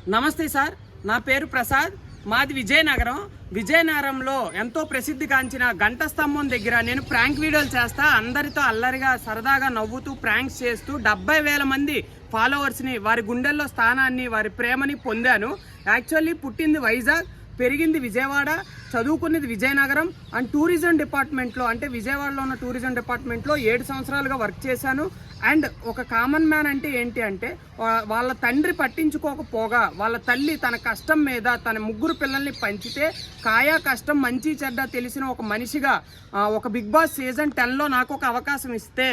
నమస్తే సార్, నా పేరు ప్రసాద్. మాది విజయనగరం. విజయనగరంలో ఎంతో ప్రసిద్ధిగాంచిన గంట స్తంభం దగ్గర నేను ప్రాంక్ వీడియోలు చేస్తా. అందరితో అల్లరిగా సరదాగా నవ్వుతూ ప్రాంక్స్ చేస్తూ 70,000 మంది ఫాలోవర్స్ని, వారి గుండెల్లో స్థానాన్ని, వారి ప్రేమని పొందాను. యాక్చువల్లీ పుట్టింది వైజాగ్, పెరిగింది విజయవాడ, చదువుకున్నది విజయనగరం. అండ్ టూరిజం డిపార్ట్మెంట్లో, అంటే విజయవాడలో ఉన్న టూరిజం డిపార్ట్మెంట్లో 7 సంవత్సరాలుగా వర్క్ చేశాను. అండ్ ఒక కామన్ మ్యాన్ అంటే ఏంటి అంటే, వాళ్ళ తండ్రి పట్టించుకోకపోగా వాళ్ళ తల్లి తన కష్టం మీద తన 3 పిల్లల్ని పంచితే కాయా కష్టం మంచి చెడ్డ తెలిసిన ఒక మనిషిగా ఒక బిగ్ బాస్ సీజన్ 10లో నాకు ఒక అవకాశం ఇస్తే,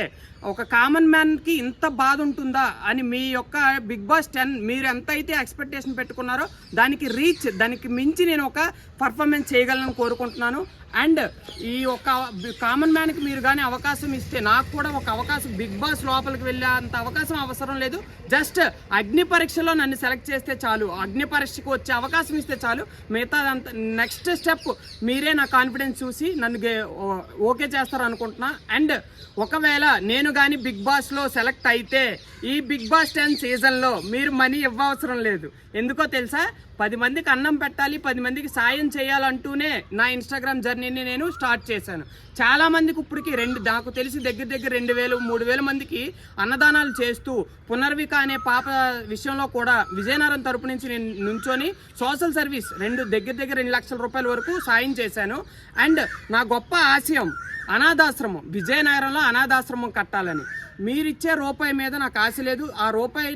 ఒక కామన్ మ్యాన్కి ఇంత బాధ ఉంటుందా అని మీ యొక్క బిగ్ బాస్ 10 మీరు ఎంత అయితే ఎక్స్పెక్టేషన్ పెట్టుకున్నారో దానికి మించి నేను ఒక పర్ఫార్మెన్స్ చేయగలను కోరుకుంటున్నాను. అండ్ ఈ ఒక కామన్ మ్యాన్కి మీరు కానీ అవకాశం ఇస్తే, నాకు కూడా ఒక అవకాశం, బిగ్ బాస్ లోపలికి వెళ్ళే అంత అవకాశం అవసరం లేదు. జస్ట్ అగ్ని పరీక్షలో నన్ను సెలెక్ట్ చేస్తే చాలు, అగ్ని పరీక్షకు వచ్చే అవకాశం ఇస్తే చాలు. మిగతా అంత నెక్స్ట్ స్టెప్ మీరే నా కాన్ఫిడెన్స్ చూసి నన్ను ఓకే చేస్తారు అనుకుంటున్నా. అండ్ ఒకవేళ నేను కానీ బిగ్ బాస్లో సెలెక్ట్ అయితే ఈ బిగ్ బాస్ 10 సీజన్లో మీరు మనీ ఇవ్వవసరం లేదు. ఎందుకో తెలుసా? 10 మందికి అన్నం పెట్టాలి, 10 మందికి సాయం చేయాలంటూనే నా ఇన్స్టాగ్రామ్ జర్నీని నేను స్టార్ట్ చేశాను. చాలా మందికి ఇప్పటికి నాకు తెలిసి దగ్గర 2,000-3,000 మందికి అన్నదానాలు చేస్తూ, పునర్విక అనే పాప విషయంలో కూడా విజయనగరం తరపు నుంచి నేను నుంచొని సోషల్ సర్వీస్ దగ్గర 2 లక్షల రూపాయల వరకు సాయం చేశాను. అండ్ నా గొప్ప ఆశయం అనాథాశ్రమం, విజయనగరంలో అనాథాశ్రమం కట్టాలని. మీరిచ్చే రూపాయి మీద నాకు ఆశ లేదు. ఆ రూపాయి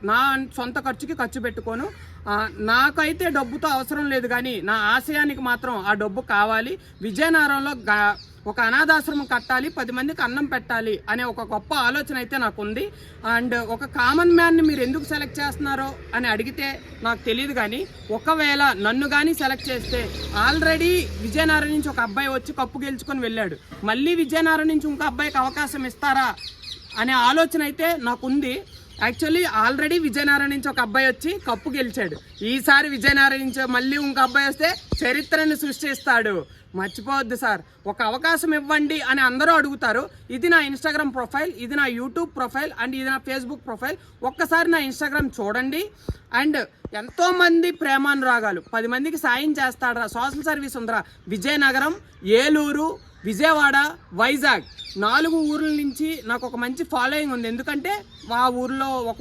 నా సొంత ఖర్చుకి ఖర్చు పెట్టుకోను. నాకైతే డబ్బుతో అవసరం లేదు, కానీ నా ఆశయానికి మాత్రం ఆ డబ్బు కావాలి. విజయనగరంలో ఒక అనాథాశ్రమం కట్టాలి, 10 మందికి అన్నం పెట్టాలి అనే ఒక గొప్ప ఆలోచన అయితే నాకు ఉంది. అండ్ ఒక కామన్ మ్యాన్ని మీరు ఎందుకు సెలెక్ట్ చేస్తున్నారో అని అడిగితే నాకు తెలియదు, కానీ ఒకవేళ నన్ను కానీ సెలెక్ట్ చేస్తే, ఆల్రెడీ విజయనగరం నుంచి ఒక అబ్బాయి వచ్చి కప్పు గెలుచుకొని వెళ్ళాడు, మళ్ళీ విజయనగరం నుంచి ఇంకో అబ్బాయికి అవకాశం ఇస్తారా అనే ఆలోచన అయితే నాకుంది. యాక్చువల్లీ ఆల్రెడీ విజయనగరం నుంచి ఒక అబ్బాయి వచ్చి కప్పు గెలిచాడు. ఈసారి విజయనగరం నుంచి మళ్ళీ ఇంకో అబ్బాయి వస్తే చరిత్రను సృష్టిస్తాడు. మర్చిపోవద్దు సార్, ఒక అవకాశం ఇవ్వండి అని అందరూ అడుగుతారు. ఇది నా ఇన్స్టాగ్రామ్ ప్రొఫైల్, ఇది నా యూట్యూబ్ ప్రొఫైల్, అండ్ ఇది నా ఫేస్బుక్ ప్రొఫైల్. ఒక్కసారి నా ఇన్స్టాగ్రామ్ చూడండి. అండ్ ఎంతోమంది ప్రేమానురాగాలు, 10 మందికి సాయం చేస్తాడరా, సోషల్ సర్వీస్ ఉందిరా. విజయనగరం, ఏలూరు, విజయవాడ, వైజాగ్ 4 ఊర్ల నుంచి నాకు ఒక మంచి ఫాలోయింగ్ ఉంది. ఎందుకంటే ఒక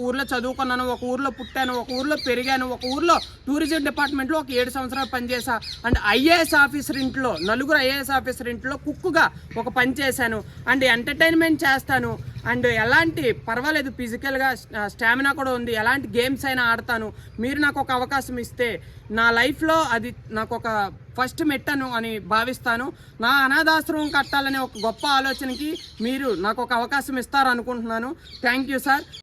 ఊర్లో చదువుకున్నాను, ఒక ఊర్లో పుట్టాను, ఒక ఊర్లో పెరిగాను, ఒక ఊర్లో టూరిజం డిపార్ట్మెంట్లో ఒక 7 సంవత్సరాలు పనిచేసా. అండ్ ఐఏఎస్ ఆఫీసర్ ఇంట్లో, 4 ఐఏఎస్ ఆఫీసర్ ఇంట్లో కుక్కుగా ఒక పని చేశాను. అండ్ ఎంటర్టైన్మెంట్ చేస్తాను. అండ్ ఎలాంటి పర్వాలేదు, ఫిజికల్గా స్టామినా కూడా ఉంది, ఎలాంటి గేమ్స్ అయినా ఆడతాను. మీరు నాకు ఒక అవకాశం ఇస్తే నా లైఫ్లో అది నాకు ఒక ఫస్ట్ మెట్టను అని భావిస్తాను. నా అనాథాశ్రమం కట్టాలనే ఒక గొప్ప ఆలోచనకి మీరు నాకు ఒక అవకాశం ఇస్తారనుకుంటున్నాను. Thank you sir.